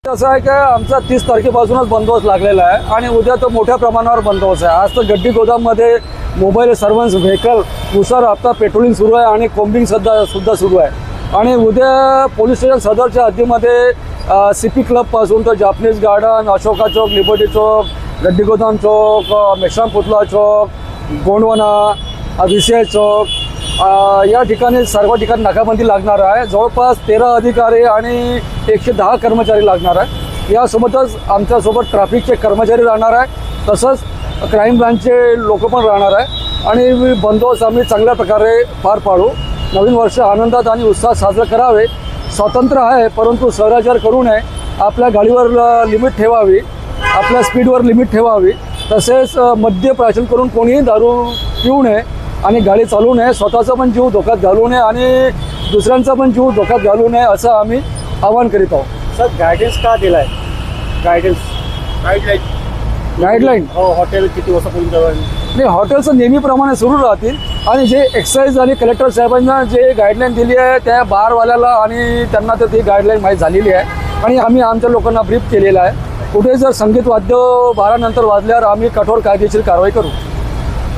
असं आहे की आमचा 30 तारखेपासूनच बंदोबस्त लागलेला आहे आणि उद्या तो मोठ्या प्रमाणावर बंदोबस्त आहे। आज तर गड्डी गोदाममध्ये मोबाईल सर्व्हन्स व्हेकल नुसार आता पेट्रोलिंग सुरू आहे आणि कोम्बिंग सुद्धा सुरू आहे। आणि उद्या पोलीस स्टेशन सदरच्या हद्दीमध्ये CP क्लबपासून तर जापनीज गार्डन, अशोका चौक, लिबर्टी चौक, गड्डी गोदाम चौक, मेश्राम पुतला चौक, गोंडवना, VCI चौक या ठिकाणी सर्व ठिकाणी नाकाबंदी लागणार आहे। जवळपास 13 अधिकारी आणि 110 कर्मचारी लागणार आहे। यासोबतच आमच्यासोबत ट्रॅफिकचे कर्मचारी राहणार आहे, तसंच क्राईम ब्रांचचे लोक पण राहणार आहे आणि बंदोबस्त आम्ही चांगल्या प्रकारे पार पाडू। नवीन वर्ष आनंदात आणि उत्साहात साजरं करावे। स्वातंत्र्य आहे, परंतु सहराचार करू नये, आपल्या गाडीवर लिमिट ठेवावी, आपल्या स्पीडवर लिमिट ठेवावी, तसेच मद्य प्राशन करून कोणीही दारू पिऊ नये आणि गाडी चालवू नये, स्वतःचा पण जीव धोक्यात घालू नये आणि दुसऱ्यांचा पण जीव धोक्यात घालू नये असं आम्ही आवाहन करीत आहोत। सर गायडन्स का दिलाय? गाईडलाईन हो, हॉटेल किती वाजतापर्यंत? नाही, हॉटेलचं नेहमीप्रमाणे सुरू राहतील आणि जे एक्साईज आणि कलेक्टर साहेबांना जे गाईडलाईन दिली आहे त्या बारवाल्याला आणि त्यांना तर ती गाईडलाईन माहीत झालेली आहे आणि आम्ही आमच्या लोकांना ब्रीफ केलेलं आहे। कुठे जर संगीत वाद्य 12 नंतर वाजल्यावर आम्ही कठोर कायदेशीर कारवाई करू।